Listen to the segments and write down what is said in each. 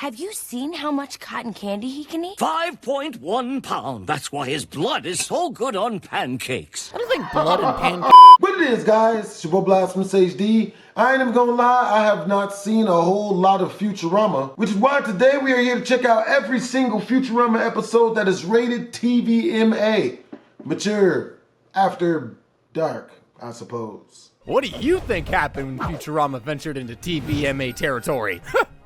Have you seen how much cotton candy he can eat? 5.1 pound. That's why his blood is so good on pancakes. I don't think blood and pancakes. What it is, guys? It's your boy BlastphamousHD. I ain't even gonna lie, I have not seen a whole lot of Futurama, which is why today we are here to check out every single Futurama episode that is rated TVMA. Mature. After dark, I suppose. What do you think happened when Futurama ventured into TVMA territory?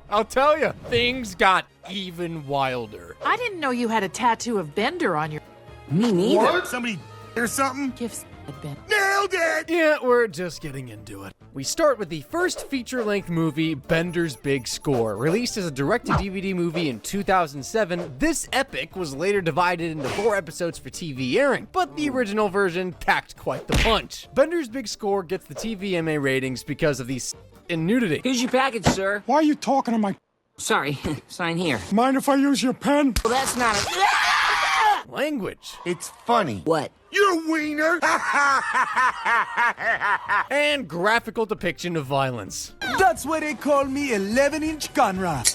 I'll tell you, things got even wilder. I didn't know you had a tattoo of Bender on your Me neither. What? Somebody or something? gifts, Bender. Nailed it! Yeah, we're just getting into it. We start with the first feature-length movie, Bender's Big Score. Released as a direct-to-DVD movie in 2007, this epic was later divided into 4 episodes for TV airing, but the original version packed quite the punch. Bender's Big Score gets the TVMA ratings because of the and nudity. Here's your package, sir. Why are you talking to my... Sorry, sign here. Mind if I use your pen? Well, that's not a... Language. It's funny. What? You're a wiener! And graphical depiction of violence. That's why they call me 11-inch Conrad.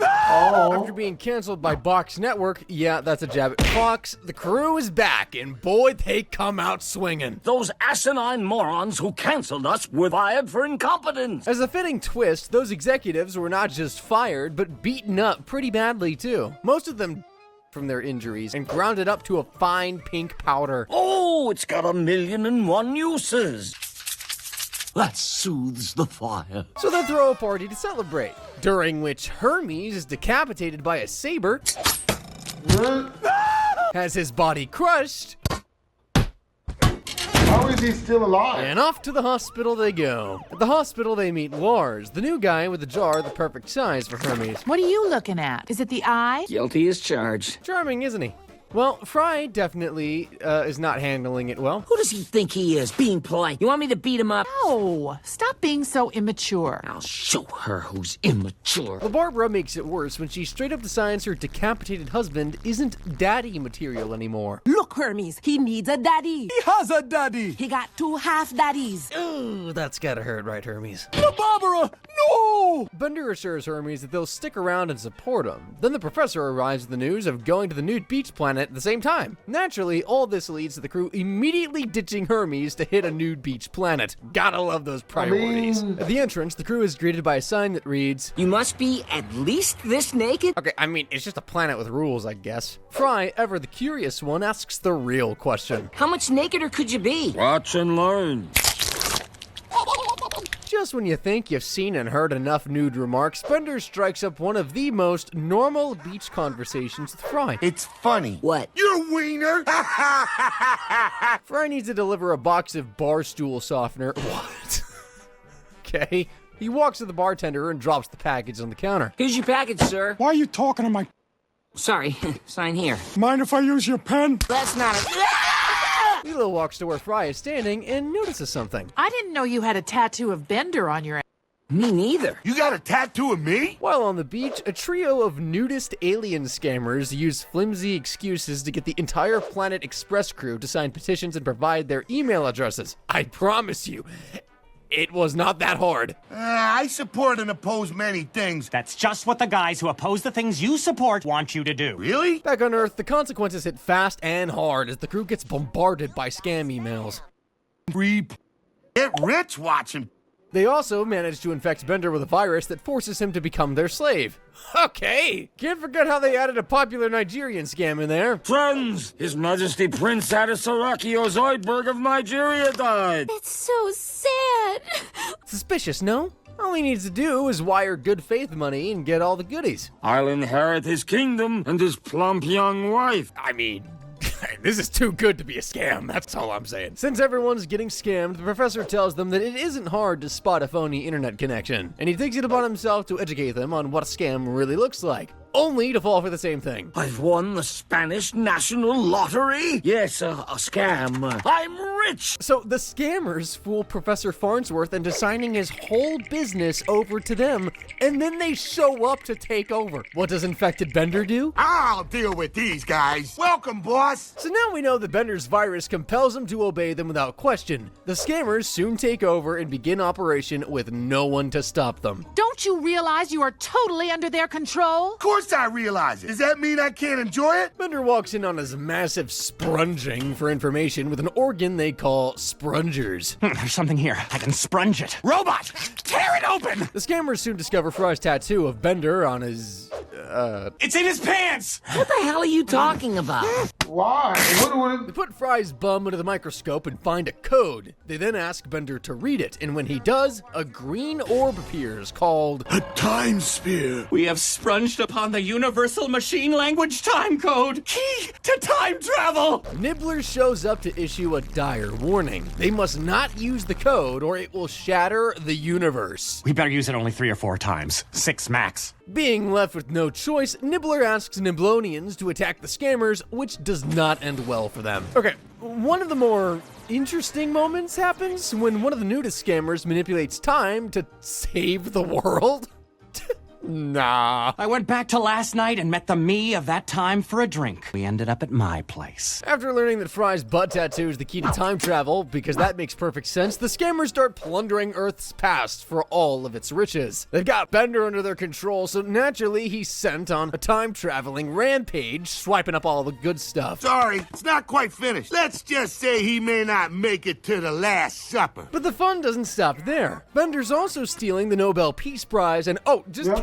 After being canceled by Box Network, yeah, that's a jab at Fox, the crew is back, and boy, they come out swinging. Those asinine morons who canceled us were fired for incompetence. As a fitting twist, those executives were not just fired, but beaten up pretty badly too. Most of them from their injuries and grounded up to a fine pink powder. Oh, it's got 1,000,001 uses. That soothes the fire. So they throw a party to celebrate, during which Hermes is decapitated by a saber, has his body crushed, How is he still alive? and off to the hospital they go. At the hospital they meet Lars, the new guy with the jar the perfect size for Hermes. What are you looking at? Is it the eye? Guilty as charged. Charming, isn't he? Well, Fry definitely is not handling it well. Who does he think he is, being polite? You want me to beat him up? No, stop being so immature. I'll show her who's immature. But Barbara makes it worse when she straight up decides her decapitated husband isn't daddy material anymore. Look, Hermes, he needs a daddy. He has a daddy. He got 2 half daddies. Ooh, that's gotta hurt, right, Hermes? No, Barbara, no! Bender assures Hermes that they'll stick around and support him. Then the professor arrives with the news of going to the nude beach planet at the same time. Naturally, all this leads to the crew immediately ditching Hermes to hit a nude beach planet. Gotta love those priorities. At the entrance, the crew is greeted by a sign that reads, You must be at least this naked? okay, I mean, it's just a planet with rules, I guess. Fry, ever the curious one, asks the real question. How much nakeder could you be? Watch and learn. Just when you think you've seen and heard enough nude remarks, Bender strikes up one of the most normal beach conversations with Fry. It's funny. What? You're a wiener! Fry needs to deliver a box of bar stool softener. What? Okay. He walks to the bartender and drops the package on the counter. Here's your package, sir. Why are you talking to my... Sorry, sign here. Mind if I use your pen? That's not a... Lilo walks to where Fry is standing and notices something. I didn't know you had a tattoo of Bender on your... Me neither. You got a tattoo of me? While on the beach, a trio of nudist alien scammers use flimsy excuses to get the entire Planet Express crew to sign petitions and provide their email addresses. I promise you, it was not that hard. I support and oppose many things. That's just what the guys who oppose the things you support want you to do. Really? Back on Earth, the consequences hit fast and hard as the crew gets bombarded by scam emails. Creep. Get rich watching. They also manage to infect Bender with a virus that forces him to become their slave. Okay, can't forget how they added a popular Nigerian scam in there. Friends, His Majesty Prince Adesaraki Ozoidberg of Nigeria died. It's so sad. Suspicious, no? All he needs to do is wire good faith money and get all the goodies. I'll inherit his kingdom and his plump young wife. I mean, this is too good to be a scam, that's all I'm saying. Since everyone's getting scammed, the professor tells them that it isn't hard to spot a phony internet connection, and he takes it upon himself to educate them on what a scam really looks like. only to fall for the same thing. I've won the Spanish National Lottery? Yes, a scam. I'm rich! So the scammers fool Professor Farnsworth into signing his whole business over to them, and then they show up to take over. What does infected Bender do? I'll deal with these guys. Welcome, boss. So now we know that Bender's virus compels him to obey them without question. The scammers soon take over and begin operation with no one to stop them. Don't you realize you are totally under their control? Of course I realize it. Does that mean I can't enjoy it? Bender walks in on his massive sprunging for information with an organ they call sprungers. There's something here. I can sprunge it. Robot! Tear it open! The scammers soon discover Fry's tattoo of Bender on his, It's in his pants! What the hell are you talking about? Why? They put Fry's bum under the microscope and find a code. They then ask Bender to read it, and when he does, a green orb appears called A time sphere. We have sprunged upon the universal machine language time code. Key to time travel! Nibbler shows up to issue a dire warning. They must not use the code or it will shatter the universe. We better use it only 3 or 4 times. 6 max. Being left with no choice, Nibbler asks Niblonians to attack the scammers, which does not end well for them. Okay, one of the more interesting moments happens when one of the nudist scammers manipulates time to save the world. Nah. I went back to last night and met the me of that time for a drink. We ended up at my place. After learning that Fry's butt tattoo is the key to time travel, because that makes perfect sense, the scammers start plundering Earth's past for all of its riches. They've got Bender under their control, so naturally he's sent on a time-traveling rampage, swiping up all the good stuff. Sorry, it's not quite finished. Let's just say he may not make it to the Last Supper. But the fun doesn't stop there. Bender's also stealing the Nobel Peace Prize and,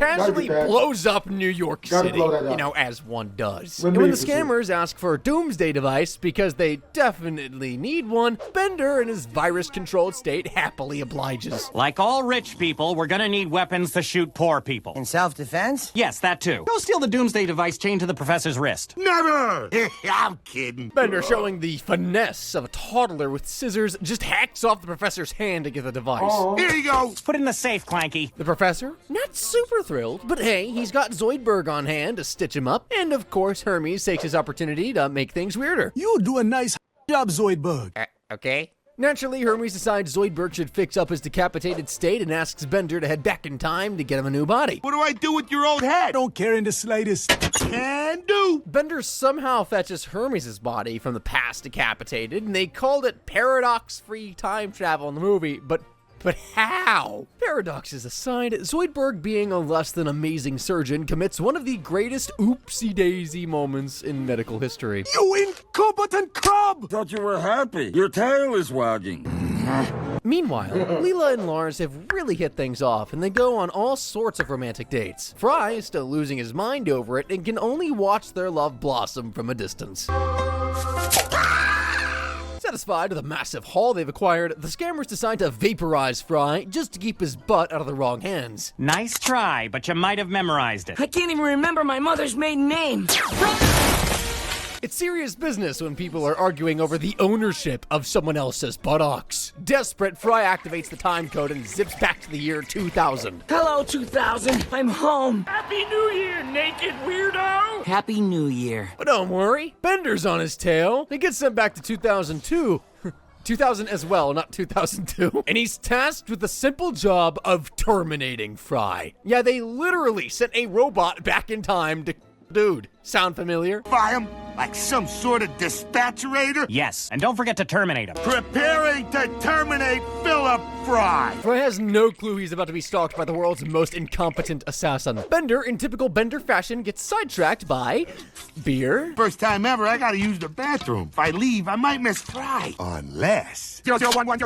casually blows up New York City. Blow that up. You know, as one does. And when the scammers ask for a doomsday device because they definitely need one, Bender in his virus-controlled state happily obliges. Like all rich people, we're gonna need weapons to shoot poor people. In self-defense? Yes, that too. Go steal the doomsday device chained to the professor's wrist. Never! I'm kidding. Bender, showing the finesse of a toddler with scissors, just hacks off the professor's hand to get the device. Here you go. Put it in the safe, Clanky. The professor? Not super thrilled, but hey, he's got Zoidberg on hand to stitch him up, and of course Hermes takes his opportunity to make things weirder. You do a nice job, Zoidberg. Okay. Naturally, Hermes decides Zoidberg should fix up his decapitated state and asks Bender to head back in time to get him a new body. What do I do with your old head? Don't care in the slightest. Can do. Bender somehow fetches Hermes' body from the past decapitated, and they called it paradox-free time travel in the movie, but how? Paradoxes aside, Zoidberg, being a less than amazing surgeon, commits one of the greatest oopsie-daisy moments in medical history. You incompetent crab! Thought you were happy. Your tail is wagging. Meanwhile, Leela and Lars have really hit things off, and they go on all sorts of romantic dates. Fry is still losing his mind over it and can only watch their love blossom from a distance. Satisfied with the massive haul they've acquired, the scammers decide to vaporize Fry just to keep his butt out of the wrong hands. Nice try, but you might have memorized it. I can't even remember my mother's maiden name. It's serious business when people are arguing over the ownership of someone else's buttocks. Desperate, Fry activates the time code and zips back to the year 2000. Hello, 2000. I'm home. Happy New Year, naked weirdo! Happy New Year. But don't worry, Bender's on his tail. He gets sent back to 2002. 2000 as well, not 2002. And he's tasked with the simple job of terminating Fry. Yeah, they literally sent a robot back in time to... Dude, sound familiar? Buy him like some sort of dispatcherator? Yes, and don't forget to terminate him. Preparing to terminate Philip Fry. Fry has no clue he's about to be stalked by the world's most incompetent assassin. Bender, in typical Bender fashion, gets sidetracked by... beer? First time ever, I gotta use the bathroom. If I leave, I might miss Fry. Unless... 001.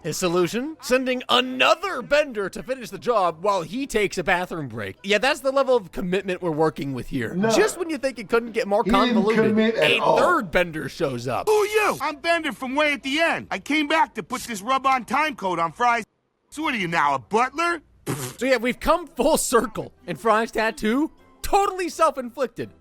His solution? Sending another Bender to finish the job while he takes a bathroom break. Yeah, that's the level of commitment we're working with here. No. Just when you think it couldn't get more He didn't convoluted, commit at a all. third Bender shows up. Who are you? I'm Bender from way at the end. I came back to put this rub-on time code on Fry's... So what are you now, a butler? So yeah, we've come full circle. And Fry's tattoo? Totally self-inflicted.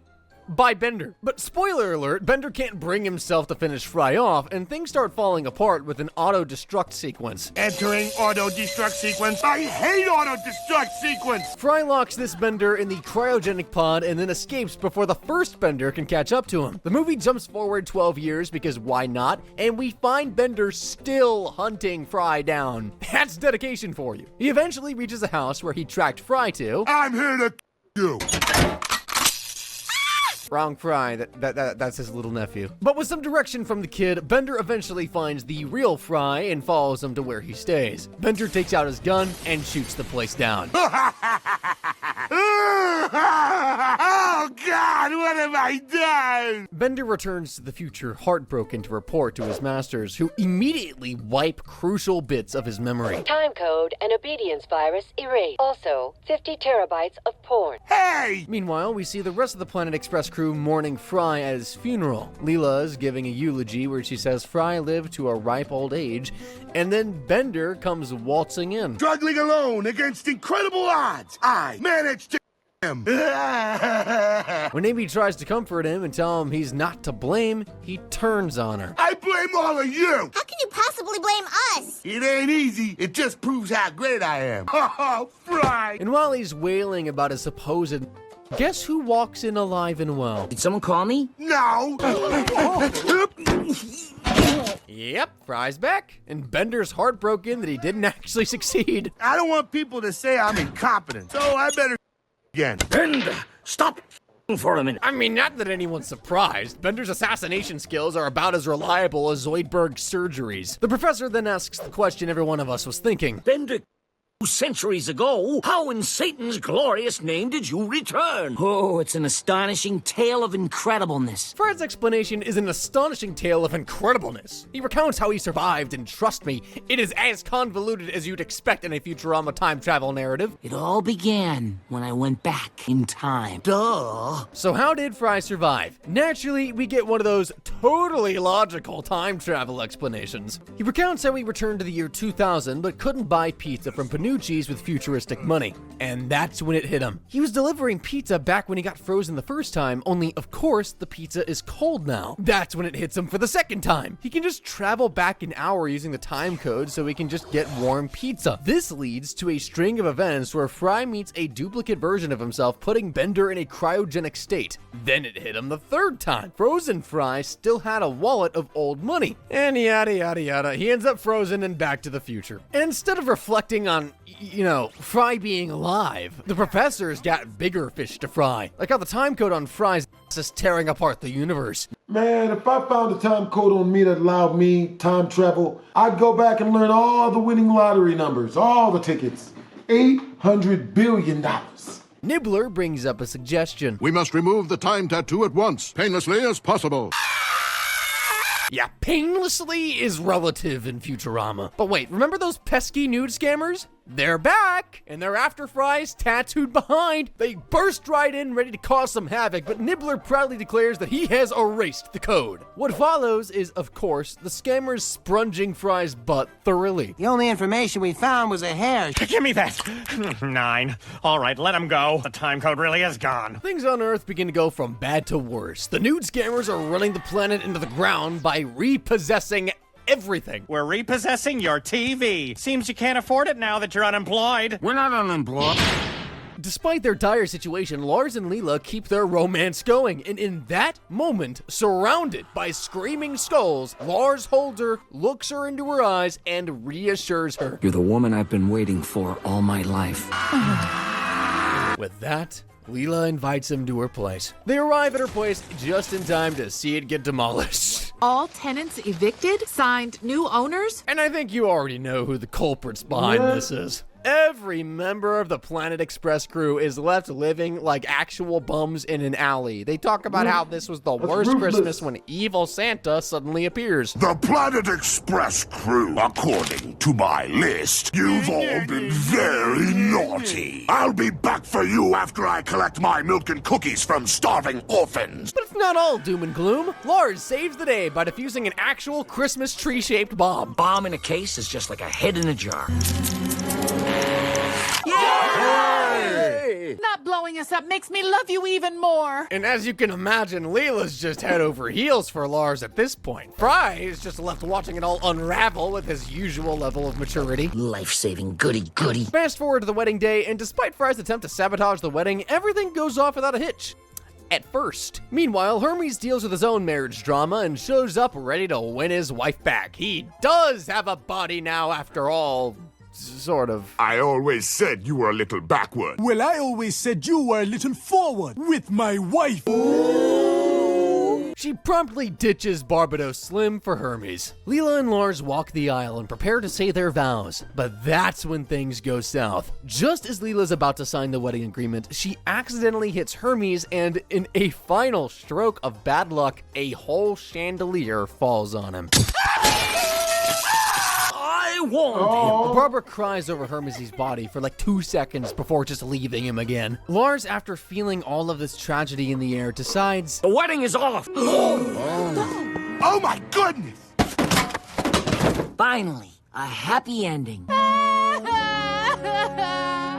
by Bender. But spoiler alert, Bender can't bring himself to finish Fry off, and things start falling apart with an auto-destruct sequence. Entering auto-destruct sequence. I hate auto-destruct sequence! Fry locks this Bender in the cryogenic pod and then escapes before the first Bender can catch up to him. The movie jumps forward 12 years because why not? And we find Bender still hunting Fry down. That's dedication for you. He eventually reaches a house where he tracked Fry to. I'm here to you. Wrong Fry, that's his little nephew. But with some direction from the kid, Bender eventually finds the real Fry and follows him to where he stays. Bender takes out his gun and shoots the place down. Oh God, what have I done? Bender returns to the future heartbroken to report to his masters, who immediately wipe crucial bits of his memory. Time code and obedience virus erased. Also, 50 terabytes of porn. Hey! Meanwhile, we see the rest of the Planet Express crew mourning Fry at his funeral. Leela is giving a eulogy where she says Fry lived to a ripe old age, and then Bender comes waltzing in. Struggling alone against incredible odds, I managed to him. When Amy tries to comfort him and tell him he's not to blame, he turns on her. I blame all of you. How can you possibly blame us? It ain't easy. It just proves how great I am. Oh, Fry. And while he's wailing about his supposed, guess who walks in alive and well? Did someone call me? No. Yep, Fry's back, and Bender's heartbroken that he didn't actually succeed. I don't want people to say I'm incompetent, so I better again. Bender, stop for a minute. I mean, not that anyone's surprised. Bender's assassination skills are about as reliable as Zoidberg's surgeries. The professor then asks the question every one of us was thinking. Bender, centuries ago, how in Satan's glorious name did you return? Oh, it's an astonishing tale of incredibleness. Fry's explanation is an astonishing tale of incredibleness. He recounts how he survived, and trust me, it is as convoluted as you'd expect in a Futurama time travel narrative. It all began when I went back in time. Duh. So how did Fry survive? Naturally, we get one of those totally logical time travel explanations. He recounts how he returned to the year 2000, but couldn't buy pizza from Panucci's with futuristic money. And that's when it hit him. He was delivering pizza back when he got frozen the first time, only of course the pizza is cold now. That's when it hits him for the second time. He can just travel back an hour using the time code so he can just get warm pizza. This leads to a string of events where Fry meets a duplicate version of himself, putting Bender in a cryogenic state. Then it hit him the third time. Frozen Fry still had a wallet of old money. And yada yada yada. He ends up frozen and back to the future. And instead of reflecting on, Fry being alive, the professor's got bigger fish to fry. Like how the time code on Fry's ass is tearing apart the universe. Man, if I found a time code on me that allowed me time travel, I'd go back and learn all the winning lottery numbers, all the tickets. $800 billion. Nibbler brings up a suggestion. We must remove the time tattoo at once, painlessly as possible. Yeah, painlessly is relative in Futurama. But wait, remember those pesky nude scammers? They're back, and they're after Fry's tattooed behind. They burst right in, ready to cause some havoc, but Nibbler proudly declares that he has erased the code. What follows is, of course, the scammers sponging Fry's butt thoroughly. The only information we found was a hair. Give me that. 9. All right, let him go. The time code really is gone. Things on Earth begin to go from bad to worse. The nude scammers are running the planet into the ground by repossessing everything. We're repossessing your TV. Seems you can't afford it now that you're unemployed. We're not unemployed. Despite their dire situation, Lars and Leela keep their romance going, and in that moment, surrounded by screaming skulls, Lars holds her, looks her into her eyes, and reassures her. You're the woman I've been waiting for all my life. With that, Leela invites him to her place. They arrive at her place just in time to see it get demolished. All tenants evicted? Signed new owners? And I think you already know who the culprits behind this is. Every member of the Planet Express crew is left living like actual bums in an alley. They talk about how this was the worst Christmas when evil Santa suddenly appears. The Planet Express crew, according to my list, you've all been very naughty. I'll be back for you after I collect my milk and cookies from starving orphans. But it's not all doom and gloom. Lars saves the day by defusing an actual Christmas tree-shaped bomb. Bomb in a case is just like a head in a jar. Not blowing us up makes me love you even more. And as you can imagine, Leela's just head over heels for Lars at this point. Fry is just left watching it all unravel with his usual level of maturity. Life-saving goody-goody. Fast forward to the wedding day, and despite Fry's attempt to sabotage the wedding, everything goes off without a hitch. At first. Meanwhile, Hermes deals with his own marriage drama and shows up ready to win his wife back. He does have a body now, after all. Sort of. I always said you were a little backward. Well, I always said you were a little forward with my wife. She promptly ditches Barbados Slim for Hermes. Leela and Lars walk the aisle and prepare to say their vows, but that's when things go south. Just as Leela's about to sign the wedding agreement, she accidentally hits Hermes, and in a final stroke of bad luck, a whole chandelier falls on him. I warned him. Barbara cries over Hermes' body for like 2 seconds before just leaving him again. Lars, after feeling all of this tragedy in the air, decides the wedding is off. Oh my goodness! Finally, a happy ending.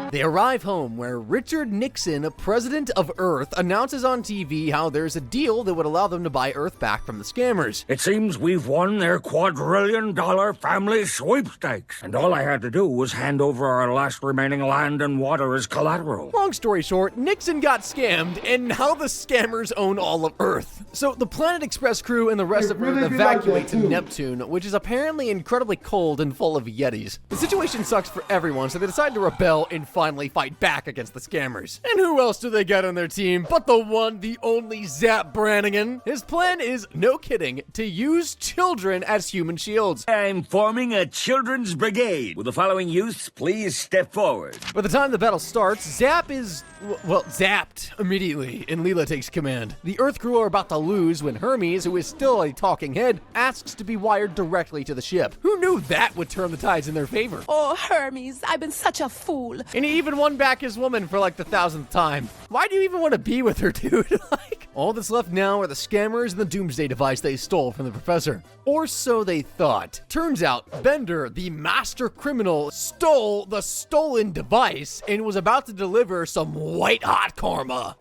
They arrive home where Richard Nixon, president of Earth, announces on TV how there's a deal that would allow them to buy Earth back from the scammers. It seems we've won their $quadrillion family sweepstakes, and all I had to do was hand over our last remaining land and water as collateral. Long story short, Nixon got scammed, and now the scammers own all of Earth. So the Planet Express crew and the rest of Earth evacuate to Neptune, which is apparently incredibly cold and full of Yetis. The situation sucks for everyone, so they decide to rebel and finally fight back against the scammers. And who else do they get on their team but the one, the only Zap Brannigan? His plan is, no kidding, to use children as human shields. I'm forming a children's brigade. Will the following youths please step forward? By the time the battle starts, Zap is, well, zapped immediately, and Leela takes command. The Earth crew are about to lose when Hermes, who is still a talking head, asks to be wired directly to the ship. Who knew that would turn the tides in their favor? Oh, Hermes, I've been such a fool. And he even won back his woman for like the 1,000th time. Why do you even want to be with her, dude? Like, all that's left now are the scammers and the doomsday device they stole from the professor. Or so they thought. Turns out, Bender, the master criminal, stole the stolen device and was about to deliver some white-hot karma.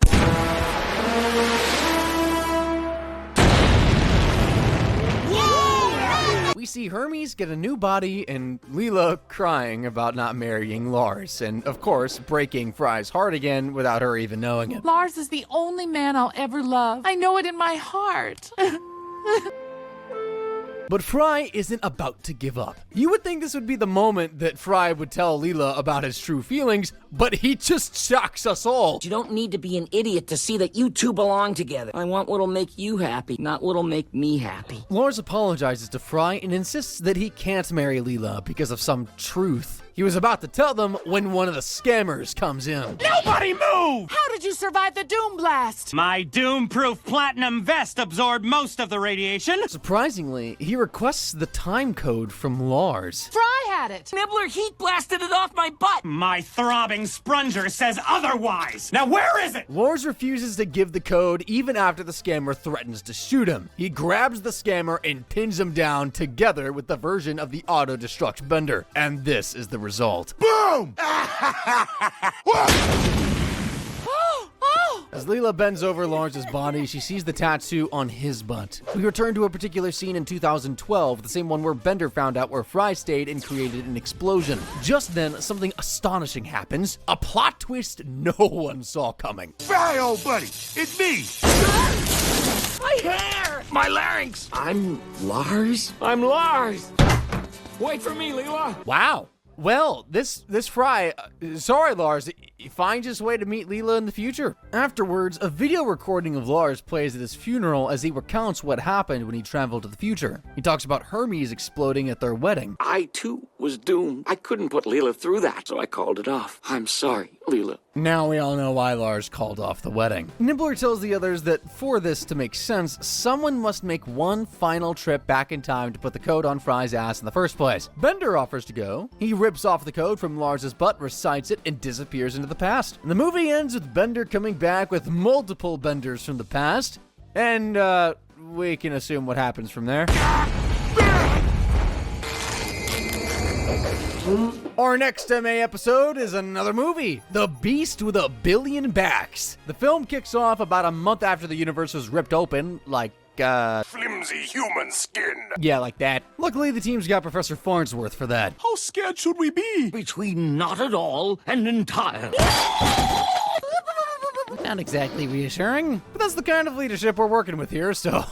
We see Hermes get a new body and Leela crying about not marrying Lars, and of course, breaking Fry's heart again without her even knowing it. Lars is the only man I'll ever love. I know it in my heart. But Fry isn't about to give up. You would think this would be the moment that Fry would tell Leela about his true feelings, but he just shocks us all. You don't need to be an idiot to see that you two belong together. I want what'll make you happy, not what'll make me happy. Lars apologizes to Fry and insists that he can't marry Leela because of some truth he was about to tell them when one of the scammers comes in. Nobody move! How did you survive the Doom Blast? My doom-proof platinum vest absorbed most of the radiation. Surprisingly, he requests the time code from Lars. Fry had it. Nibbler heat blasted it off my butt. My throbbing sprunger says otherwise. Now where is it? Lars refuses to give the code even after the scammer threatens to shoot him. He grabs the scammer and pins him down together with the version of the auto-destruct Bender. And this is the result. Boom! As Leela bends over Lawrence's body, she sees the tattoo on his butt. We return to a particular scene in 2012, the same one where Bender found out where Fry stayed and created an explosion. Just then, something astonishing happens, a plot twist no one saw coming. Fry, old buddy, it's me! My hair! My larynx! I'm Lars? I'm Lars! Wait for me, Leela! Wow. Well, this Fry, sorry Lars, he finds his way to meet Leela in the future. Afterwards, a video recording of Lars plays at his funeral as he recounts what happened when he traveled to the future. He talks about Hermes exploding at their wedding. I, too, was doomed. I couldn't put Leela through that, so I called it off. I'm sorry, Leela. Now we all know why Lars called off the wedding. Nibbler tells the others that for this to make sense, someone must make one final trip back in time to put the code on Fry's ass in the first place. Bender offers to go. He rips off the code from Lars's butt, recites it, and disappears into the past. And the movie ends with Bender coming back with multiple Benders from the past. And, we can assume what happens from there. Our next MA episode is another movie, The Beast with a Billion Backs. The film kicks off about a month after the universe was ripped open, like, flimsy human skin. yeah, like that. Luckily, the team's got Professor Farnsworth for that. How scared should we be? Between not at all and entirely. Not exactly reassuring, but that's the kind of leadership we're working with here, so...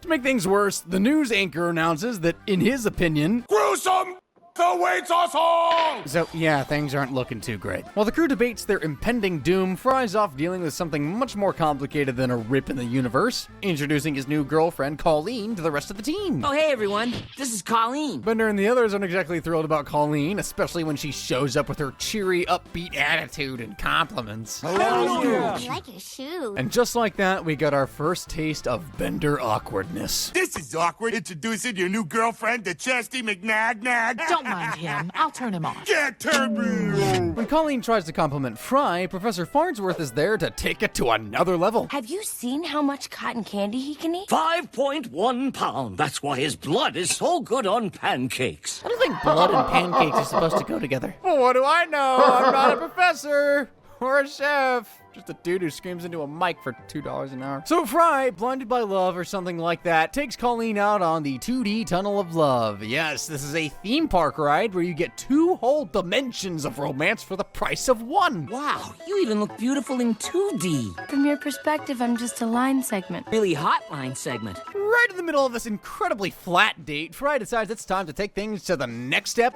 To make things worse, the news anchor announces that, in his opinion... Gruesome awaits us all! So, yeah, things aren't looking too great. While the crew debates their impending doom, Fry's off dealing with something much more complicated than a rip in the universe, introducing his new girlfriend, Colleen, to the rest of the team. Oh, hey, everyone. This is Colleen. Bender and the others aren't exactly thrilled about Colleen, especially when she shows up with her cheery, upbeat attitude and compliments. I like your shoe. And just like that, we got our first taste of Bender awkwardness. This is awkward. Introducing your new girlfriend to Chesty McNag. Don't mind him. I'll turn him off. Can't turn me. When Colleen tries to compliment Fry, Professor Farnsworth is there to take it to another level. Have you seen how much cotton candy he can eat? 5.1 pound. That's why his blood is so good on pancakes. I don't think blood and pancakes are supposed to go together. Well, what do I know? I'm not a professor or a chef. Just a dude who screams into a mic for $2 an hour. So Fry, blinded by love or something like that, takes Colleen out on the 2D Tunnel of Love. Yes, this is a theme park ride where you get 2 whole dimensions of romance for the price of 1. Wow, you even look beautiful in 2D. From your perspective, I'm just a line segment. Really hot line segment. Right in the middle of this incredibly flat date, Fry decides it's time to take things to the next step.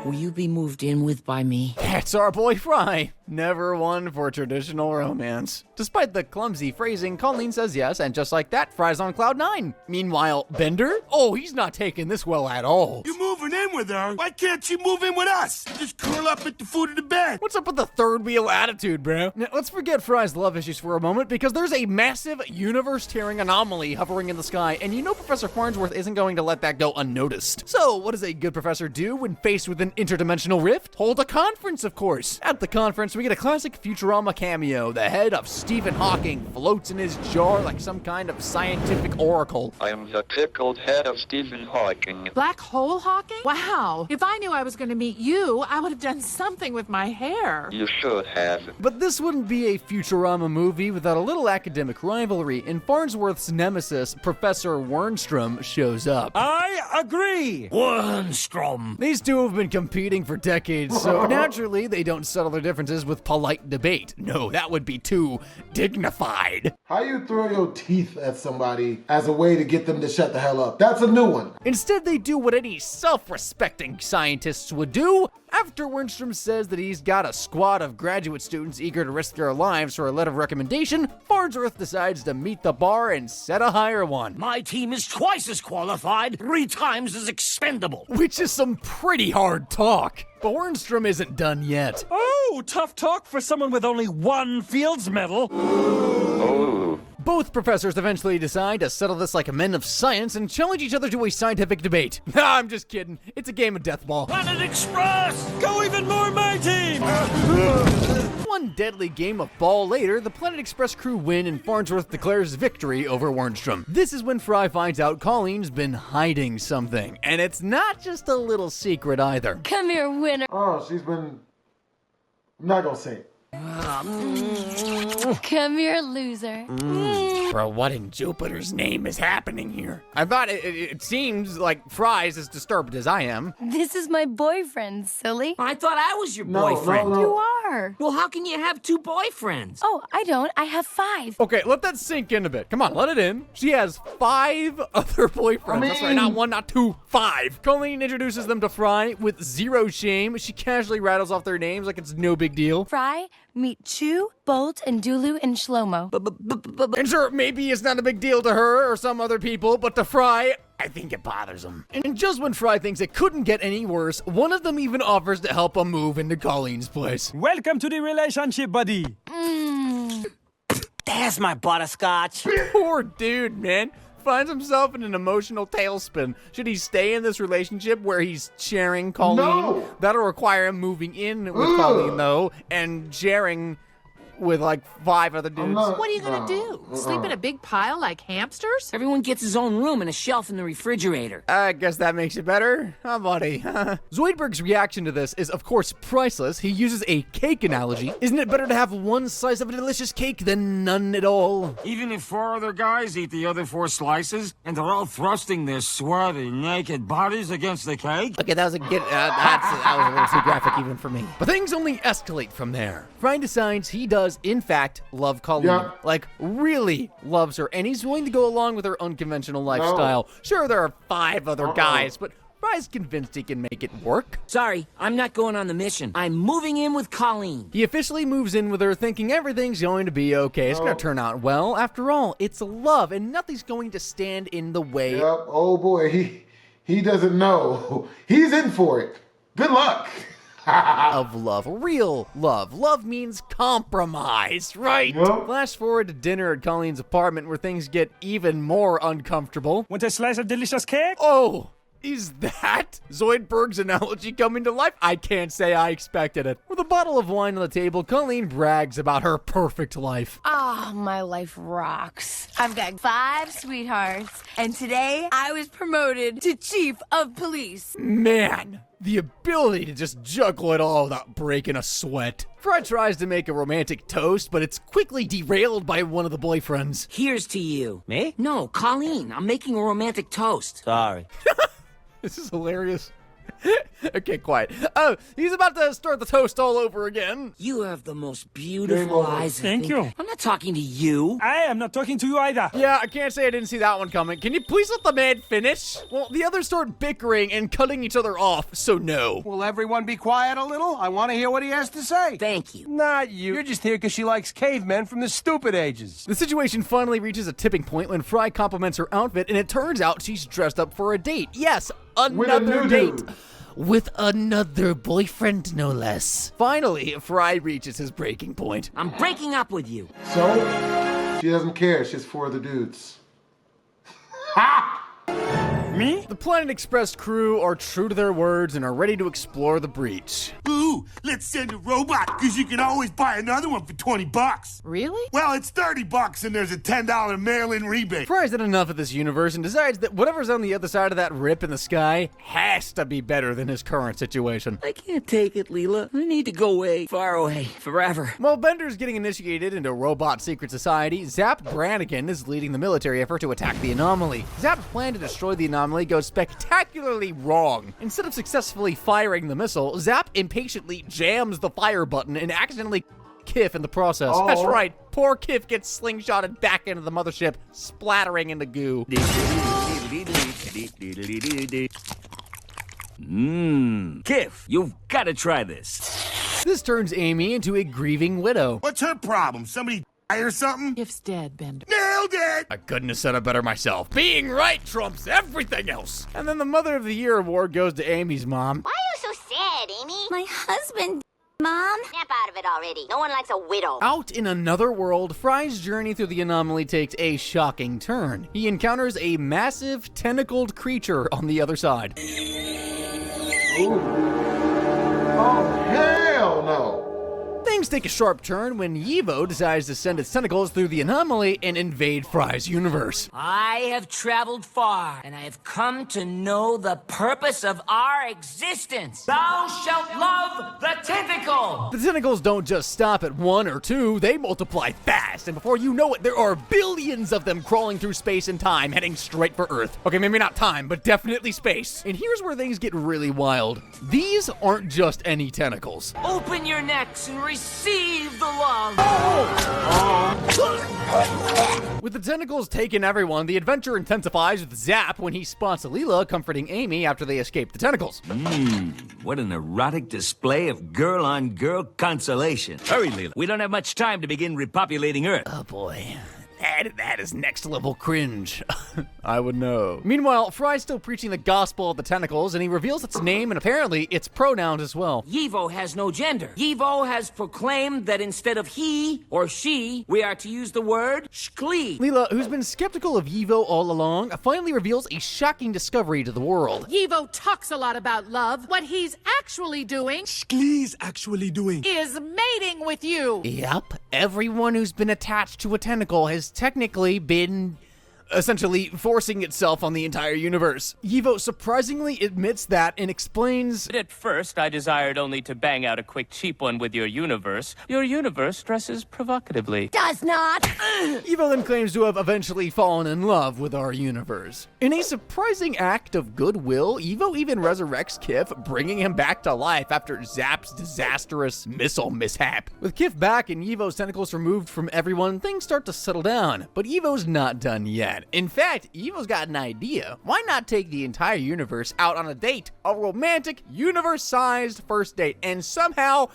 Will you be moved in with by me? That's our boy Fry. Never one for traditional romance. Despite the clumsy phrasing, Colleen says yes, and just like that, Fry's on cloud 9. Meanwhile, Bender? Oh, he's not taking this well at all. You moving in with her? Why can't she move in with us? Just curl up at the foot of the bed. What's up with the third wheel attitude, bro? Now, let's forget Fry's love issues for a moment, because there's a massive universe-tearing anomaly hovering in the sky, and you know Professor Farnsworth isn't going to let that go unnoticed. So, what does a good professor do when faced with an interdimensional rift? Hold a conference, of course. At the conference, we get a classic Futurama cameo. The head of Stephen Hawking floats in his jar like some kind of scientific oracle. I am the pickled head of Stephen Hawking. Black hole hawking? Wow. If I knew I was going to meet you, I would have done something with my hair. You should have. But this wouldn't be a Futurama movie without a little academic rivalry, and Farnsworth's nemesis, Professor Wernstrom, shows up. I agree. Wernstrom. These two have been competing for decades, so naturally they don't settle their differences with polite debate. No, that would be too dignified. How you throw your teeth at somebody as a way to get them to shut the hell up? That's a new one. Instead, they do what any self-respecting scientists would do. After Wernstrom says that he's got a squad of graduate students eager to risk their lives for a letter of recommendation, Farnsworth decides to meet the bar and set a higher one. My team is twice as qualified, 3 times as expendable. Which is some pretty hard talk. But Wernstrom isn't done yet. Oh, tough talk for someone with only 1 Fields Medal. Oh. Both professors eventually decide to settle this like men of science and challenge each other to a scientific debate. Nah, I'm just kidding. It's a game of death ball. Planet Express! Go even more, my team! One deadly game of ball later, the Planet Express crew win and Farnsworth declares victory over Wernstrom. This is when Fry finds out Colleen's been hiding something. And it's not just a little secret either. Come here, winner. Oh, she's been... I'm not gonna say it. Come here, loser. Bro, what in Jupiter's name is happening here? I thought it seems like Fry's as disturbed as I am. This is my boyfriend, silly. I thought I was your boyfriend. No. You are. Well, how can you have 2 boyfriends? Oh, I don't. I have 5. Okay, let that sink in a bit. Come on, let it in. She has 5 other boyfriends. That's right, not 1, not 2, 5. Colleen introduces them to Fry with zero shame. She casually rattles off their names like it's no big deal. Fry, meet Chew, Bolt, and Dulu and Shlomo. And sure, maybe it's not a big deal to her or some other people, but to Fry, I think it bothers him. And just when Fry thinks it couldn't get any worse, one of them even offers to help him move into Colleen's place. Welcome to the relationship, buddy. There's my butterscotch. Poor dude, man. Finds himself in an emotional tailspin. Should he stay in this relationship where he's sharing Colleen? No. That'll require him moving in with Colleen, though, and sharing with like 5 other dudes. What are you gonna do? Sleep in a big pile like hamsters? Everyone gets his own room and a shelf in the refrigerator. I guess that makes it better, huh, buddy? Zoidberg's reaction to this is, of course, priceless. He uses a cake analogy. Isn't it better to have one slice of a delicious cake than none at all? Even if 4 other guys eat the other 4 slices, and they're all thrusting their swarthy, naked bodies against the cake? Okay, that was a good, that was a little too graphic even for me. But things only escalate from there. Fry decides he does, in fact, love Colleen. Yeah. Like, really loves her, and he's willing to go along with her unconventional lifestyle. Sure, there are 5 other guys, but Fry's convinced he can make it work. Sorry, I'm not going on the mission. I'm moving in with Colleen. He officially moves in with her thinking everything's going to be okay. It's going to turn out well. After all, it's love, and nothing's going to stand in the way. Yep. Oh boy, he doesn't know. He's in for it. Good luck. Of love. Real love. Love means compromise, right? Yep. Flash forward to dinner at Colleen's apartment where things get even more uncomfortable. Want a slice of delicious cake? Oh, is that Zoidberg's analogy coming to life? I can't say I expected it. With a bottle of wine on the table, Colleen brags about her perfect life. Oh, my life rocks. I've got 5 sweethearts, and today I was promoted to chief of police. Man, the ability to just juggle it all without breaking a sweat. Fry tries to make a romantic toast, but it's quickly derailed by one of the boyfriends. Here's to you. Me? No, Colleen. I'm making a romantic toast. Sorry. This is hilarious. Okay, quiet. Oh, he's about to start the toast all over again. You have the most beautiful eyes. Thank you. I'm not talking to you. I am not talking to you either. Yeah, I can't say I didn't see that one coming. Can you please let the man finish? Well, the others start bickering and cutting each other off, so no. Will everyone be quiet a little? I want to hear what he has to say. Thank you. Not you. You're just here because she likes cavemen from the stupid ages. The situation finally reaches a tipping point when Fry compliments her outfit, and it turns out she's dressed up for a date. Yes, another date. With another boyfriend, no less. Finally, Fry reaches his breaking point. I'm breaking up with you. So, she doesn't care. She's 4 other dudes. Ha! Me? The Planet Express crew are true to their words and are ready to explore the breach. Ooh, let's send a robot, because you can always buy another one for $20. Really? Well, it's $30 and there's a $10 mail-in rebate. Fry's had enough of this universe and decides that whatever's on the other side of that rip in the sky has to be better than his current situation. I can't take it, Leela. I need to go away. Far away. Forever. While Bender's getting initiated into Robot Secret Society, Zap Brannigan is leading the military effort to attack the anomaly. Zap's plan to destroy the anomaly goes spectacularly wrong. Instead of successfully firing the missile, Zap impatiently jams the fire button and accidentally Kif in the process. Oh. That's right, poor Kif gets slingshotted back into the mothership, splattering in the goo. Kif, you've got to try this. This turns Amy into a grieving widow. What's her problem? Somebody die or something? Kif's dead, Bender. Nailed it! I couldn't have said it better myself. Being right trumps everything else. And then the Mother of the Year award goes to Amy's mom. Why are you so sad, Amy? My husband, Mom. Snap out of it already. No one likes a widow. Out in another world, Fry's journey through the anomaly takes a shocking turn. He encounters a massive, tentacled creature on the other side. Ooh. Oh, hell no. Things take a sharp turn when Yevo decides to send its tentacles through the anomaly and invade Fry's universe. I have traveled far, and I have come to know the purpose of our existence. Thou shalt love the tentacle! The tentacles don't just stop at 1 or 2, they multiply fast, and before you know it, there are billions of them crawling through space and time, heading straight for Earth. Okay, maybe not time, but definitely space. And here's where things get really wild. These aren't just any tentacles. Open your necks and receive the love. With the tentacles taking everyone, the adventure intensifies with Zap when he spots Leela comforting Amy after they escape the tentacles. What an erotic display of girl-on-girl consolation. Hurry, Leela. We don't have much time to begin repopulating Earth. Oh boy. That is next level cringe. I would know. Meanwhile, Fry's still preaching the gospel of the tentacles, and he reveals its name and apparently its pronouns as well. Yivo has no gender. Yivo has proclaimed that instead of he or she, we are to use the word shkli. Leela, who's been skeptical of Yivo all along, finally reveals a shocking discovery to the world. Yivo talks a lot about love. What he's actually doing Shkli's actually doing is mating with you. Yep, everyone who's been attached to a tentacle has technically been essentially forcing itself on the entire universe. Yivo surprisingly admits that and explains, At first, I desired only to bang out a quick cheap one with your universe. Your universe dresses provocatively. Does not. Yivo then claims to have eventually fallen in love with our universe. In a surprising act of goodwill, Yivo even resurrects Kif, bringing him back to life after Zap's disastrous missile mishap. With Kif back and Yivo's tentacles removed from everyone, things start to settle down, but Yivo's not done yet. In fact, Yivo's got an idea. Why not take the entire universe out on a date? A romantic, universe-sized first date, and somehow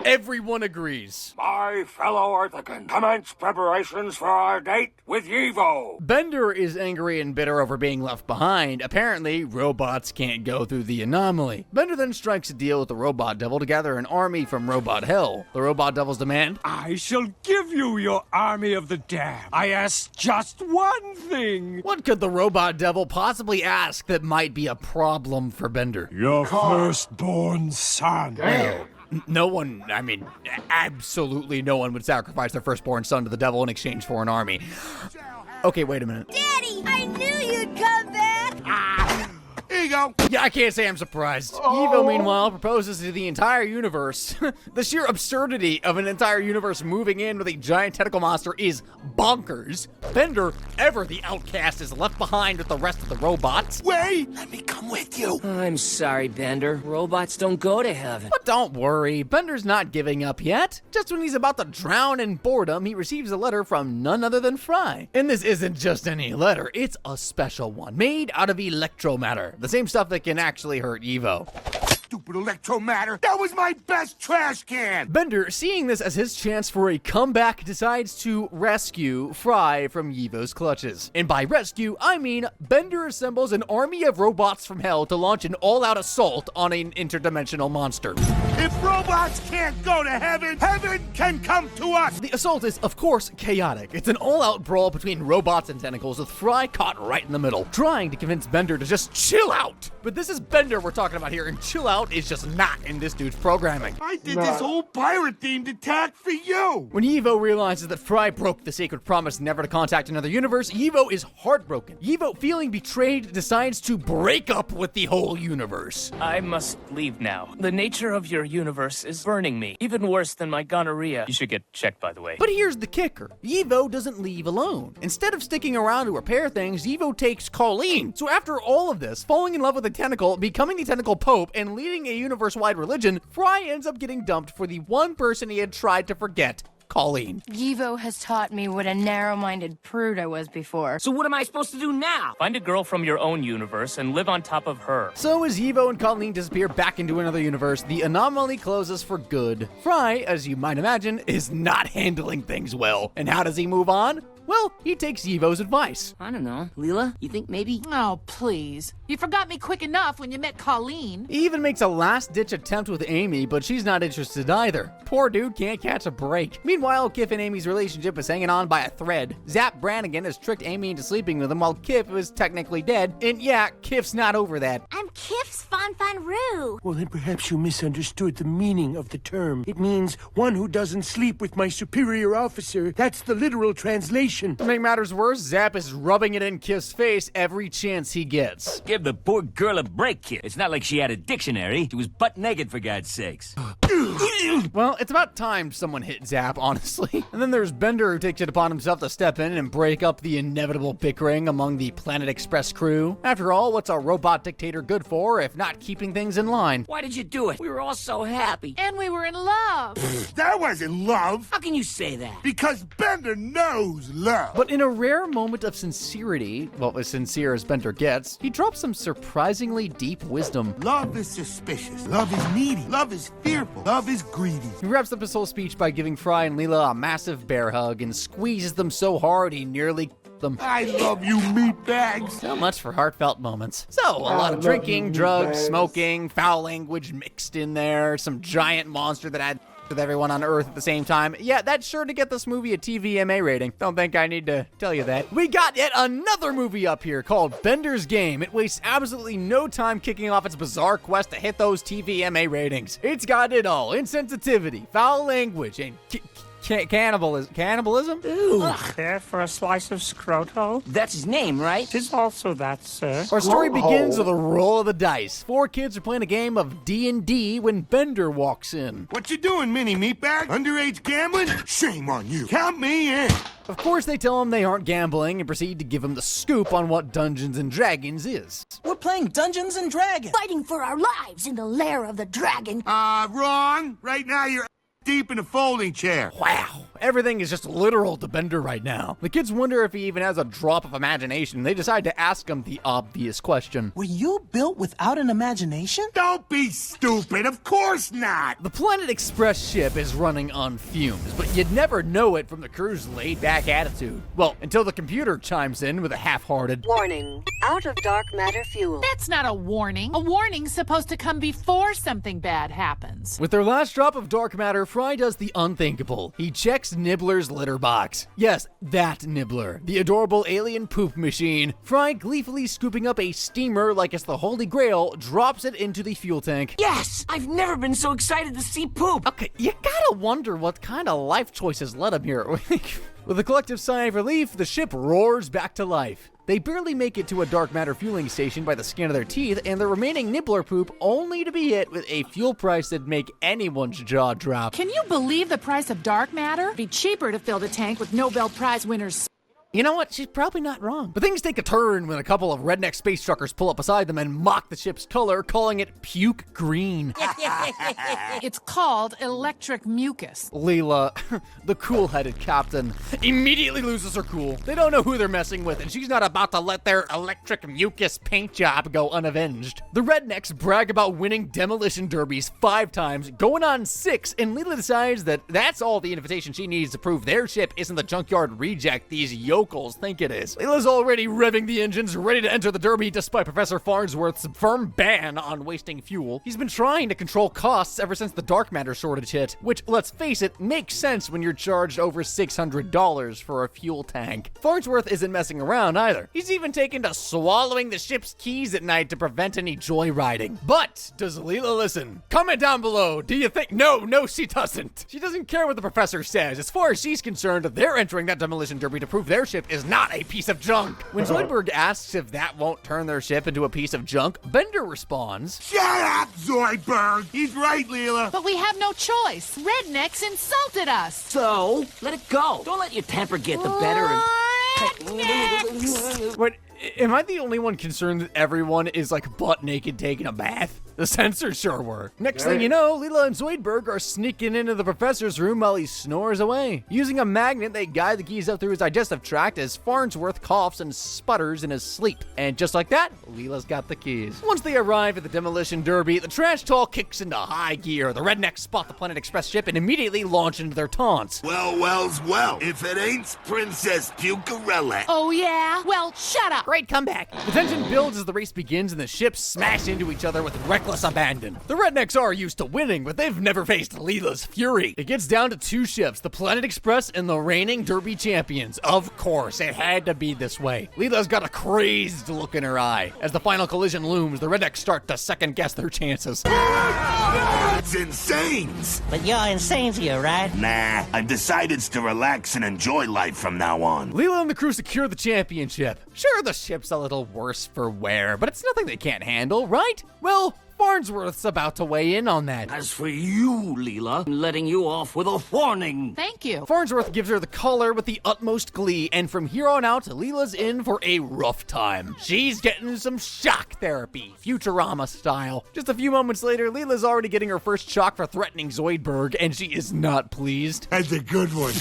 everyone agrees. My fellow Earthicans, commence preparations for our date with Yivo. Bender is angry and bitter over being left behind. Apparently, robots can't go through the anomaly. Bender then strikes a deal with the Robot Devil to gather an army from Robot Hell. The Robot Devils demand, I shall give you your army of the damned. I ask just one thing. What could the Robot Devil possibly ask that might be a problem for Bender? your firstborn son. No one, absolutely no one would sacrifice their firstborn son to the devil in exchange for an army. Okay, wait a minute. Daddy, I knew you'd come back. Here you go. Yeah, I can't say I'm surprised. Yivo, meanwhile, proposes to the entire universe. The sheer absurdity of an entire universe moving in with a giant tentacle monster is bonkers. Bender, ever the outcast, is left behind with the rest of the robots. Wait, let me come with you. I'm sorry, Bender. Robots don't go to heaven. But don't worry, Bender's not giving up yet. Just when he's about to drown in boredom, he receives a letter from none other than Fry. And this isn't just any letter, it's a special one, made out of electromatter. The same stuff that can actually hurt Yivo. Stupid electromatter. That was my best trash can. Bender, seeing this as his chance for a comeback, decides to rescue Fry from Yivo's clutches. And by rescue, I mean Bender assembles an army of robots from hell to launch an all-out assault on an interdimensional monster. If robots can't go to heaven, heaven can come to us. The assault is, of course, chaotic. It's an all-out brawl between robots and tentacles, with Fry caught right in the middle, trying to convince Bender to just chill out. But this is Bender we're talking about here, and chill out is just not in this dude's programming. I did this whole pirate-themed attack for you. When Yivo realizes that Fry broke the sacred promise never to contact another universe, Yivo is heartbroken. Yivo, feeling betrayed, decides to break up with the whole universe. I must leave now. The nature of your universe is burning me, even worse than my gonorrhea. You should get checked, by the way. But here's the kicker. Yivo doesn't leave alone. Instead of sticking around to repair things, Yivo takes Colleen. So after all of this, falling in love with a tentacle, becoming the tentacle pope, and leading a universe-wide religion, Fry ends up getting dumped for the one person he had tried to forget, Colleen. Yivo has taught me what a narrow-minded prude I was before. So what am I supposed to do now? Find a girl from your own universe and live on top of her. So as Yivo and Colleen disappear back into another universe, the anomaly closes for good. Fry, as you might imagine, is not handling things well. And how does he move on? Well, he takes Yivo's advice. I don't know. Leela, you think maybe? Oh, please. You forgot me quick enough when you met Colleen. He even makes a last-ditch attempt with Amy, but she's not interested either. Poor dude can't catch a break. Meanwhile, Kif and Amy's relationship is hanging on by a thread. Zap Brannigan has tricked Amy into sleeping with him while Kif is technically dead. And yeah, Kif's not over that. I'm Kif's Fanfanroo. Well, then perhaps you misunderstood the meaning of the term. It means one who doesn't sleep with my superior officer. That's the literal translation. To make matters worse, Zap is rubbing it in Kif's face every chance he gets. Give the poor girl a break, kid. It's not like she had a dictionary. She was butt naked, for God's sakes. Well, it's about time someone hit Zap, honestly. And then there's Bender, who takes it upon himself to step in and break up the inevitable bickering among the Planet Express crew. After all, what's a robot dictator good for if not keeping things in line? Why did you do it? We were all so happy. And we were in love. That wasn't love. How can you say that? Because Bender knows love. But in a rare moment of sincerity, well, as sincere as Bender gets, he drops some surprisingly deep wisdom. Love is suspicious. Love is needy. Love is fearful. Love is greedy. He wraps up his whole speech by giving Fry and Leela a massive bear hug and squeezes them so hard he nearly them. I love you, meatbags. So much for heartfelt moments. So, a lot of drinking, drugs, smoking, foul language mixed in there, some giant monster that had with everyone on Earth at the same time. Yeah, that's sure to get this movie a TVMA rating. Don't think I need to tell you that. We got yet another movie up here called Bender's Game. It wastes absolutely no time kicking off its bizarre quest to hit those TVMA ratings. It's got it all. Insensitivity, foul language, and cannibalism? Ooh. Care for a slice of scroto? That's his name, right? Tis also that, sir. Our story begins with a roll of the dice. 4 kids are playing a game of D&D when Bender walks in. What you doing, mini meatbag? Underage gambling? Shame on you. Count me in. Of course, they tell him they aren't gambling and proceed to give him the scoop on what Dungeons & Dragons is. We're playing Dungeons & Dragons. Fighting for our lives in the lair of the dragon. Wrong. Right now you're deep in a folding chair. Wow. Everything is just literal to Bender right now. The kids wonder if he even has a drop of imagination. They decide to ask him the obvious question. Were you built without an imagination? Don't be stupid. Of course not. The Planet Express ship is running on fumes, but you'd never know it from the crew's laid-back attitude. Well, until the computer chimes in with a half-hearted warning. Out of dark matter fuel. That's not a warning. A warning's supposed to come before something bad happens. With their last drop of dark matter, Fry does the unthinkable. He checks Nibbler's litter box. Yes, that Nibbler, the adorable alien poop machine. Fry, gleefully scooping up a steamer like it's the Holy Grail, drops it into the fuel tank. Yes! I've never been so excited to see poop! Okay, you gotta wonder what kind of life choices led him here. With a collective sigh of relief, the ship roars back to life. They barely make it to a dark matter fueling station by the skin of their teeth, and the remaining Nibbler poop only to be hit with a fuel price that'd make anyone's jaw drop. Can you believe the price of dark matter? It'd be cheaper to fill the tank with Nobel Prize winners. You know what? She's probably not wrong. But things take a turn when a couple of redneck space truckers pull up beside them and mock the ship's color, calling it puke green. It's called electric mucus. Leela, the cool-headed captain, immediately loses her cool. They don't know who they're messing with, and she's not about to let their electric mucus paint job go unavenged. The rednecks brag about winning demolition derbies 5 times, going on 6, and Leela decides that that's all the invitation she needs to prove their ship isn't the junkyard reject these yokels think it is. Leela's already revving the engines, ready to enter the derby despite Professor Farnsworth's firm ban on wasting fuel. He's been trying to control costs ever since the dark matter shortage hit, which, let's face it, makes sense when you're charged over $600 for a fuel tank. Farnsworth isn't messing around either. He's even taken to swallowing the ship's keys at night to prevent any joyriding. But does Leela listen? Comment down below. Do you think? No, she doesn't. She doesn't care what the professor says. As far as she's concerned, they're entering that demolition derby to prove their ship is not a piece of junk. When Zoidberg asks if that won't turn their ship into a piece of junk, Bender responds, "Shut up, Zoidberg! He's right, Leela." But we have no choice. Rednecks insulted us. So, let it go. Don't let your temper get the better of... Wait, am I the only one concerned that everyone is like butt naked taking a bath? The censors sure were. Next thing you know, Leela and Zoidberg are sneaking into the professor's room while he snores away. Using a magnet, they guide the keys up through his digestive tract as Farnsworth coughs and sputters in his sleep. And just like that, Leela's got the keys. Once they arrive at the demolition derby, the trash talk kicks into high gear. The rednecks spot the Planet Express ship and immediately launch into their taunts. Well, if it ain't Princess Pucarella. Oh yeah? Well, shut up. Great comeback. The tension builds as the race begins and the ships smash into each other with reckless abandon. The rednecks are used to winning, but they've never faced Leela's fury. It gets down to 2 ships, the Planet Express and the reigning Derby champions. Of course, it had to be this way. Leela's got a crazed look in her eye. As the final collision looms, the rednecks start to second guess their chances. It's insane! But you're insane here, right? Nah, I've decided to relax and enjoy life from now on. Leela and the crew secure the championship. Sure, the ship's a little worse for wear, but it's nothing they can't handle, right? Well, Farnsworth's about to weigh in on that. As for you, Leela, I'm letting you off with a warning. Thank you. Farnsworth gives her the collar with the utmost glee, and from here on out, Leela's in for a rough time. She's getting some shock therapy, Futurama style. Just a few moments later, Leela's already getting her first shock for threatening Zoidberg, and she is not pleased. That's a good one.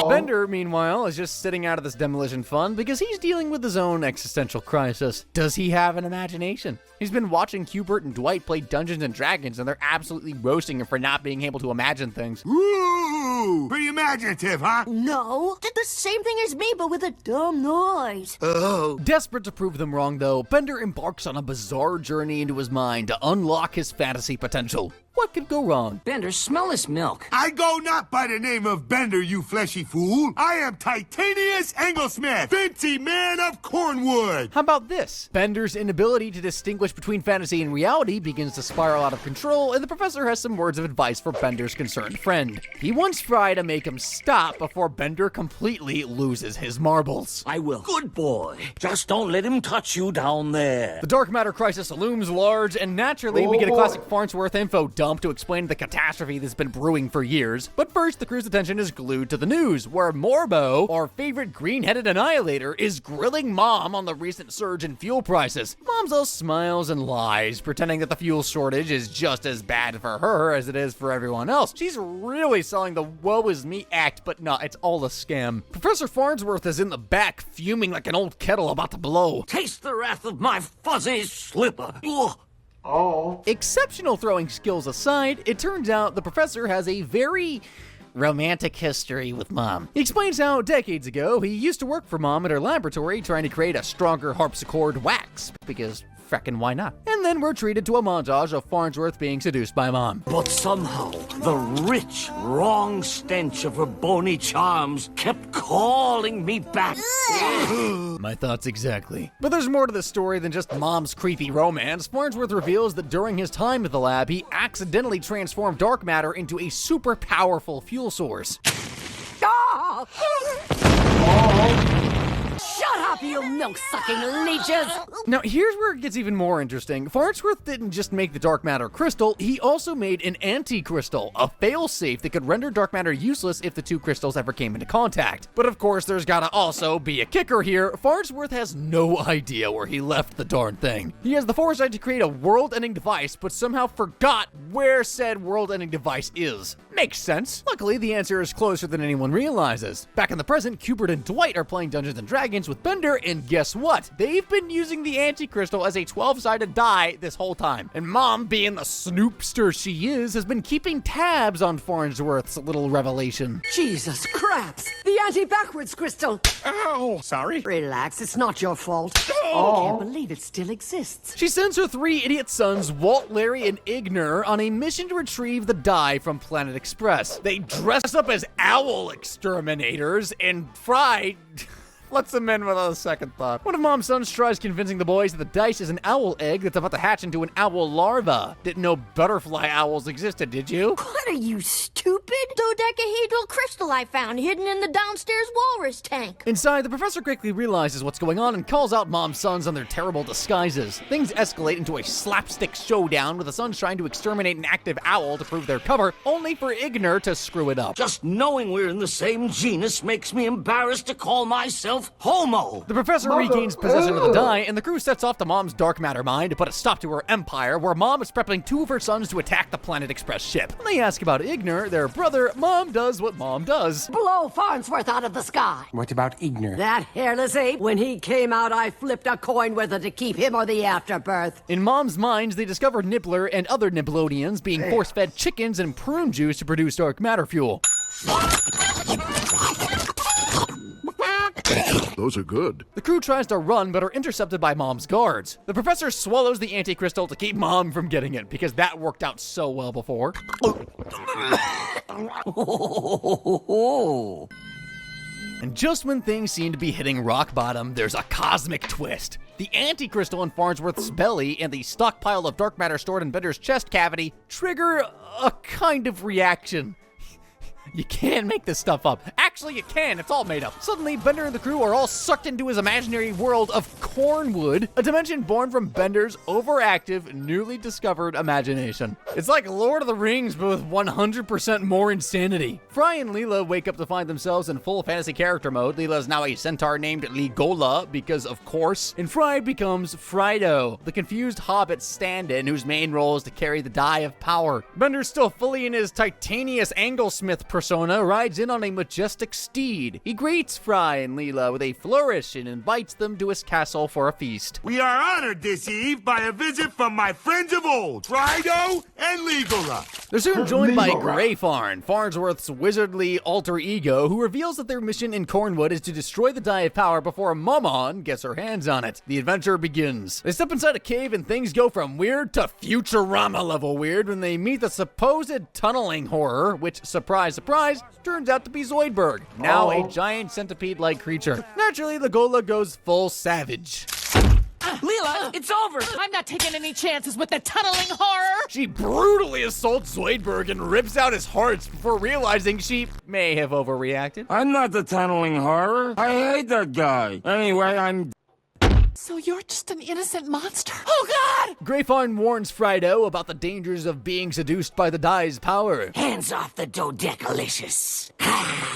Bender, meanwhile, is just sitting out of this demolition fun because he's dealing with his own existential crisis. Does he have an imagination? He's been watching Hubert and Dwight play Dungeons and Dragons, and they're absolutely roasting him for not being able to imagine things. Ooh, pretty imaginative, huh? No, did the same thing as me, but with a dumb noise. Oh. Desperate to prove them wrong, though, Bender embarks on a bizarre journey into his mind to unlock his fantasy potential. What could go wrong? Bender, smell this milk. I go not by the name of Bender, you fleshy fool. I am Titanius Englesmith, fancy man of Cornwood. How about this? Bender's inability to distinguish between fantasy and reality begins to spiral out of control, and the professor has some words of advice for Bender's concerned friend. He wants Fry to make him stop before Bender completely loses his marbles. I will. Good boy. Just don't let him touch you down there. The dark matter crisis looms large, and naturally we get a classic Farnsworth info dump to explain the catastrophe that's been brewing for years. But first, the crew's attention is glued to the news, where Morbo, our favorite green-headed annihilator, is grilling Mom on the recent surge in fuel prices. Mom's all smiles and lies, pretending that the fuel shortage is just as bad for her as it is for everyone else. She's really selling the woe is me act, but no, it's all a scam. Professor Farnsworth is in the back, fuming like an old kettle about to blow. Taste the wrath of my fuzzy slipper. Ugh. Oh. Exceptional throwing skills aside, it turns out the professor has a very romantic history with Mom. He explains how decades ago he used to work for Mom at her laboratory trying to create a stronger harpsichord wax, because freckin' why not? And then we're treated to a montage of Farnsworth being seduced by Mom. But somehow, the rich, wrong stench of her bony charms kept calling me back. My thoughts exactly. But there's more to this story than just Mom's creepy romance. Farnsworth reveals that during his time at the lab, he accidentally transformed dark matter into a super powerful fuel source. Shut up, you milk-sucking leeches! Now, here's where it gets even more interesting. Farnsworth didn't just make the dark matter crystal, he also made an anti-crystal, a fail-safe that could render dark matter useless if the two crystals ever came into contact. But of course, there's gotta also be a kicker here. Farnsworth has no idea where he left the darn thing. He has the foresight to create a world-ending device, but somehow forgot where said world-ending device is. Makes sense. Luckily, the answer is closer than anyone realizes. Back in the present, Hubert and Dwight are playing Dungeons and Dragons with Bender, and guess what? They've been using the anti-crystal as a 12-sided die this whole time. And Mom, being the snoopster she is, has been keeping tabs on Farnsworth's little revelation. Jesus craps! The anti-backwards crystal! Ow! Sorry. Relax, it's not your fault. Oh. I can't believe it still exists. She sends her three idiot sons, Walt, Larry, and Igner, on a mission to retrieve the die from Planet Express. They dress up as owl exterminators, and Fry lets them in without a second thought. One of Mom's sons tries convincing the boys that the dice is an owl egg that's about to hatch into an owl larva. Didn't know butterfly owls existed, did you? What are you, stupid? Dodecahedral crystal I found hidden in the downstairs walrus tank. Inside, the professor quickly realizes what's going on and calls out Mom's sons on their terrible disguises. Things escalate into a slapstick showdown with the sons trying to exterminate an active owl to prove their cover, only for Igner to screw it up. Just knowing we're in the same genus makes me embarrassed to call myself Homo. The professor regains possession of the die, and the crew sets off to Mom's dark matter mine to put a stop to her empire, where Mom is prepping two of her sons to attack the Planet Express ship. When they ask about Igner, their brother, Mom does what Mom does. Blow Farnsworth out of the sky. What about Igner? That hairless ape, when he came out, I flipped a coin whether to keep him or the afterbirth. In Mom's minds, they discover Nibbler and other Nibblonians being force-fed chickens and prune juice to produce dark matter fuel. Those are good. The crew tries to run, but are intercepted by Mom's guards. The professor swallows the anti-crystal to keep Mom from getting it, because that worked out so well before. And just when things seem to be hitting rock bottom, there's a cosmic twist. The anti-crystal in Farnsworth's belly and the stockpile of dark matter stored in Bender's chest cavity trigger a kind of reaction. You can't make this stuff up. Actually, Actually, you can. It's all made up. Suddenly, Bender and the crew are all sucked into his imaginary world of Cornwood, a dimension born from Bender's overactive, newly discovered imagination. It's like Lord of the Rings, but with 100% more insanity. Fry and Leela wake up to find themselves in full fantasy character mode. Leela is now a centaur named Legola, because of course, and Fry becomes Frido, the confused hobbit stand-in whose main role is to carry the Die of Power. Bender's still fully in his Titanius Anglesmith persona, rides in on a majestic steed. He greets Fry and Leela with a flourish and invites them to his castle for a feast. We are honored this eve by a visit from my friends of old, Frido and Legola. They're soon joined by Greyfarn, Farnsworth's wizardly alter ego, who reveals that their mission in Cornwood is to destroy the Die of Power before Mammon gets her hands on it. The adventure begins. They step inside a cave and things go from weird to Futurama level weird when they meet the supposed tunneling horror, which, surprise, surprise, turns out to be Zoidberg, now a giant centipede-like creature. Naturally, Legola goes full savage. Leela, it's over! I'm not taking any chances with the tunneling horror! She brutally assaults Zoidberg and rips out his hearts before realizing she may have overreacted. I'm not the tunneling horror. I hate that guy. Anyway, I'm... So you're just an innocent monster? Oh, God! Greyfarn warns Frido about the dangers of being seduced by the Die's power. Hands off the Dodekalicious.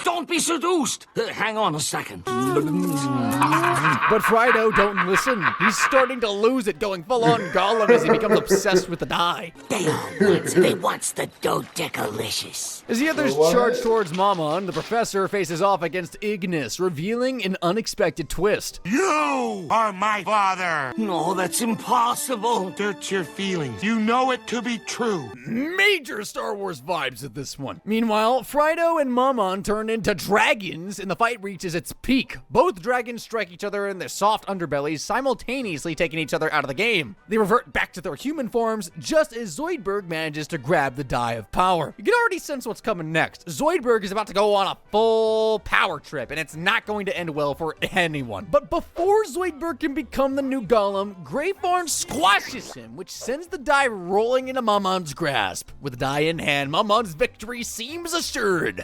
Don't be seduced. Hang on a second. But Frido don't listen. He's starting to lose it, going full-on Gollum as he becomes obsessed with the Die. They wants the Dodekalicious. As the others charge towards Mammon, the professor faces off against Ignis, revealing an unexpected twist. You are my father. No, that's impossible. Dirt your feelings. You know it to be true. Major Star Wars vibes at this one. Meanwhile, Frido and Mammon turn into dragons and the fight reaches its peak. Both dragons strike each other in their soft underbellies, simultaneously taking each other out of the game. They revert back to their human forms just as Zoidberg manages to grab the Die of Power. You can already sense what's coming next. Zoidberg is about to go on a full power trip, and it's not going to end well for anyone. But before Zoidberg can become the new Gollum, Greyfarn squashes him, which sends the Die rolling into Mammon's grasp. With the Die in hand, Mammon's victory seems assured.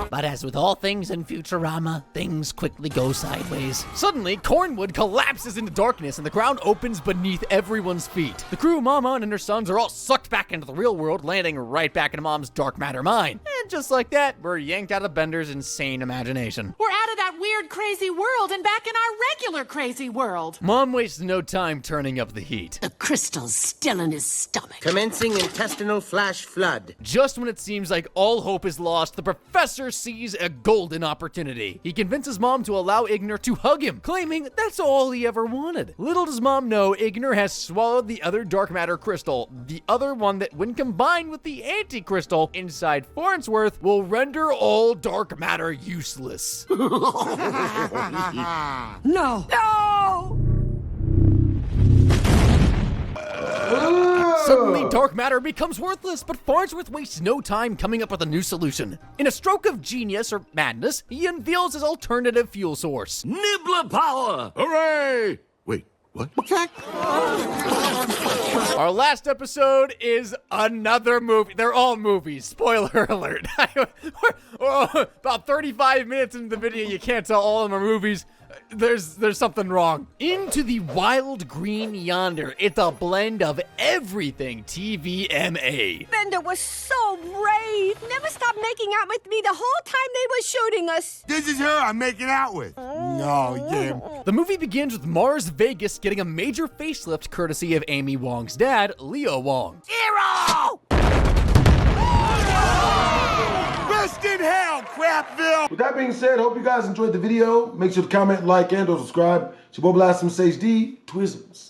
But as with all things in Futurama, things quickly go sideways. Suddenly, Cornwood collapses into darkness and the ground opens beneath everyone's feet. The crew, Mammon, and her sons are all sucked back into the real world, landing right back into Mom's dark matter mine. And just like that, we're yanked out of Bender's insane imagination. We're out of that weird, crazy world and back in our regular crazy world. Mom wastes no time turning up the heat. The crystal's still in his stomach. Commencing intestinal flash flood. Just when it seems like all hope is lost, the professor sees a golden opportunity. He convinces Mom to allow Ignor to hug him, claiming that's all he ever wanted. Little does Mom know, Ignor has swallowed the other dark matter crystal, the other one that, when combined with the anti-crystal inside Farnsworth, will render all dark matter useless. No! No! Suddenly, dark matter becomes worthless, but Farnsworth wastes no time coming up with a new solution. In a stroke of genius or madness, he unveils his alternative fuel source. Nibbler power! Hooray! Wait, what? Our last episode is another movie. They're all movies. Spoiler alert. About 35 minutes into the video, you can't tell all of them are movies. There's something wrong. Into the wild green yonder. It's a blend of everything TVMA. Bender was so brave. Never stopped making out with me the whole time they were shooting us. This is her I'm making out with. No, yeah. The movie begins with Mars Vegas getting a major facelift courtesy of Amy Wong's dad, Leo Wong. Zero! Rest in hell, Crapville! With that being said, hope you guys enjoyed the video. Make sure to comment, like, and or subscribe. It's your boy BlastphamousHD. Twisms.